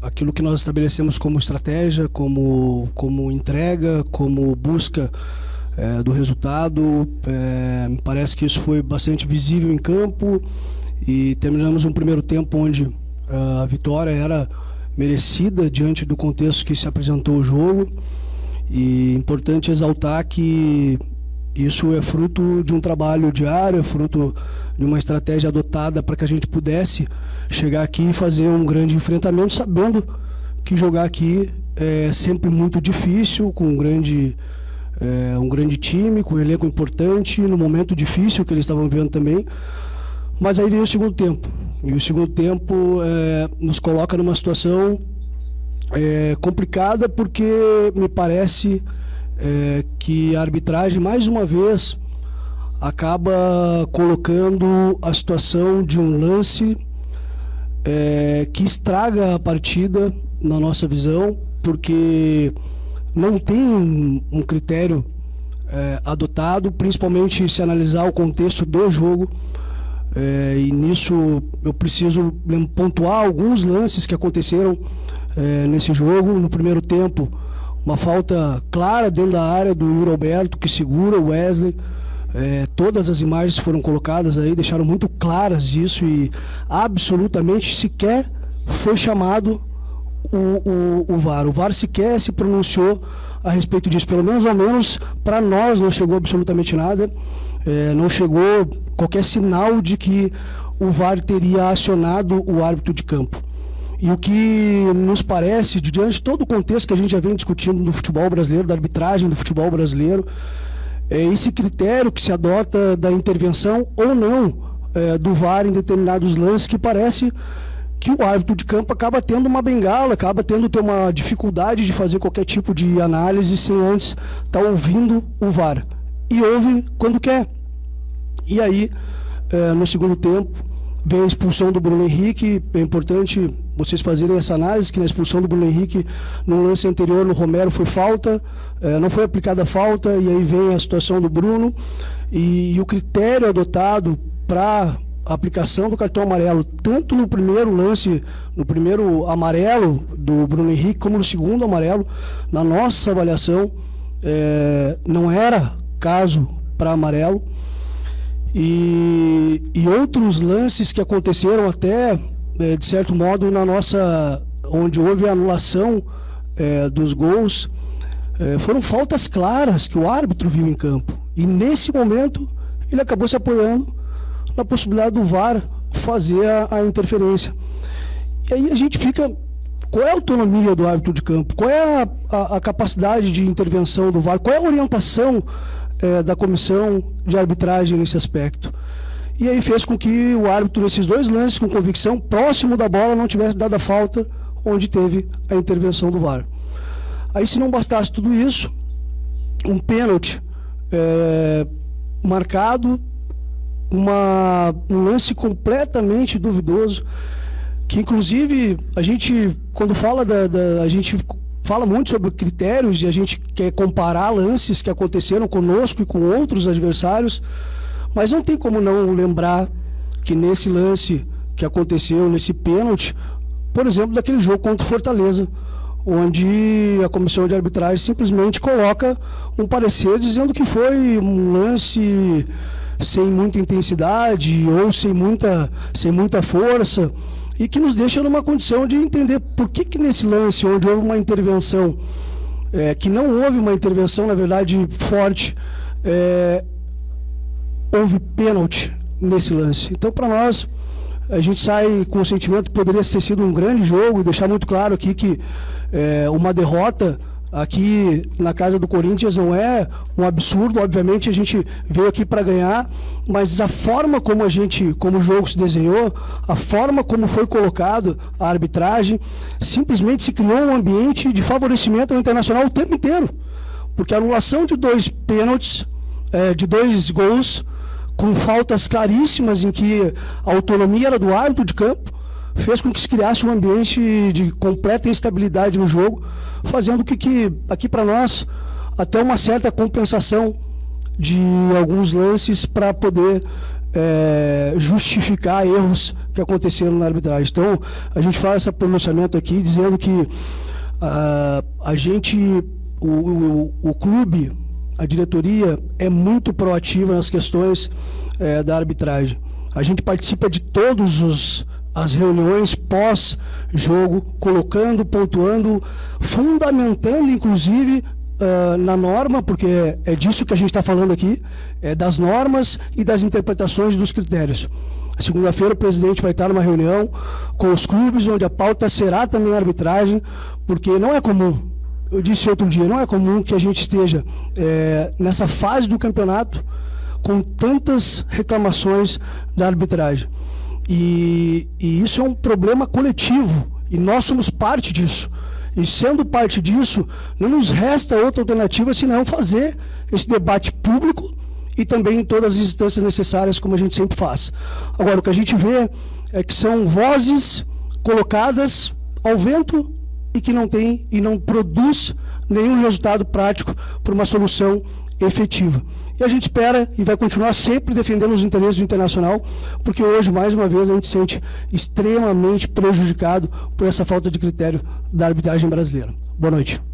aquilo que nós estabelecemos como estratégia, como entrega, como busca do resultado. Me parece que isso foi bastante visível em campo e terminamos um primeiro tempo onde a vitória era merecida diante do contexto que se apresentou o jogo. E importante exaltar que isso é fruto de um trabalho diário, é fruto de uma estratégia adotada para que a gente pudesse chegar aqui e fazer um grande enfrentamento, sabendo que jogar aqui é sempre muito difícil, com um grande time, com um elenco importante, no momento difícil que eles estavam vivendo também. Mas aí vem o segundo tempo. E o segundo tempo nos coloca numa situação complicada, porque me parece que a arbitragem, mais uma vez, acaba colocando a situação de um lance que estraga a partida, na nossa visão, porque não tem um critério adotado, principalmente se analisar o contexto do jogo. E nisso eu preciso pontuar alguns lances que aconteceram nesse jogo. No primeiro tempo, uma falta clara dentro da área do Yuri Alberto, que segura o Wesley. Todas as imagens foram colocadas aí, deixaram muito claras isso, e absolutamente sequer foi chamado o VAR. O VAR sequer se pronunciou a respeito disso, pelo menos para nós não chegou absolutamente nada. Não chegou qualquer sinal de que o VAR teria acionado o árbitro de campo. E o que nos parece, diante de todo o contexto que a gente já vem discutindo no futebol brasileiro, da arbitragem do futebol brasileiro, é esse critério que se adota da intervenção ou não do VAR em determinados lances, que parece que o árbitro de campo acaba tendo uma bengala, acaba tendo uma dificuldade de fazer qualquer tipo de análise sem antes estar ouvindo o VAR. E ouve quando quer. E aí, no segundo tempo, vem a expulsão do Bruno Henrique. É importante vocês fazerem essa análise, que na expulsão do Bruno Henrique, no lance anterior, no Romero, foi falta, não foi aplicada a falta, e aí vem a situação do Bruno, e o critério adotado para a aplicação do cartão amarelo, tanto no primeiro lance, no primeiro amarelo do Bruno Henrique, como no segundo amarelo, na nossa avaliação, não era caso para amarelo. E outros lances que aconteceram até, de certo modo, onde houve a anulação dos gols, foram faltas claras que o árbitro viu em campo. E nesse momento ele acabou se apoiando na possibilidade do VAR fazer a interferência. E aí a gente fica... Qual é a autonomia do árbitro de campo? Qual é a capacidade de intervenção do VAR? Qual é a orientação da comissão de arbitragem nesse aspecto? E aí fez com que o árbitro, nesses dois lances, com convicção, próximo da bola, não tivesse dado a falta onde teve a intervenção do VAR. Aí, se não bastasse tudo isso, um pênalti marcado, um lance completamente duvidoso, que inclusive a gente, quando fala a gente fala muito sobre critérios, e a gente quer comparar lances que aconteceram conosco e com outros adversários, mas não tem como não lembrar que nesse lance que aconteceu, nesse pênalti, por exemplo, daquele jogo contra o Fortaleza, onde a comissão de arbitragem simplesmente coloca um parecer dizendo que foi um lance sem muita intensidade ou sem muita força, e que nos deixa numa condição de entender por que nesse lance, onde houve uma intervenção, que não houve uma intervenção, na verdade, forte, houve pênalti nesse lance. Então, para nós, a gente sai com o sentimento que poderia ter sido um grande jogo, e deixar muito claro aqui que uma derrota aqui na casa do Corinthians não é um absurdo. Obviamente a gente veio aqui para ganhar, mas a forma como o jogo se desenhou, a forma como foi colocado a arbitragem, simplesmente se criou um ambiente de favorecimento ao Internacional o tempo inteiro, porque a anulação de dois pênaltis, de dois gols, com faltas claríssimas em que a autonomia era do árbitro de campo, fez com que se criasse um ambiente de completa instabilidade no jogo, fazendo que aqui para nós, até uma certa compensação de alguns lances para poder justificar erros que aconteceram na arbitragem. Então, a gente faz esse pronunciamento aqui dizendo que o clube, a diretoria, é muito proativa nas questões da arbitragem. A gente participa de todas as reuniões pós-jogo, colocando, pontuando, fundamentando, inclusive, na norma, porque é disso que a gente está falando aqui, das normas e das interpretações dos critérios. Segunda-feira o presidente vai estar numa reunião com os clubes, onde a pauta será também a arbitragem, porque não é comum, eu disse outro dia, não é comum que a gente esteja nessa fase do campeonato com tantas reclamações da arbitragem. E isso é um problema coletivo, e nós somos parte disso. E sendo parte disso, não nos resta outra alternativa senão fazer esse debate público e também em todas as instâncias necessárias, como a gente sempre faz. Agora, o que a gente vê é que são vozes colocadas ao vento e que não produz nenhum resultado prático para uma solução efetiva. E a gente espera e vai continuar sempre defendendo os interesses do Internacional, porque hoje, mais uma vez, a gente se sente extremamente prejudicado por essa falta de critério da arbitragem brasileira. Boa noite.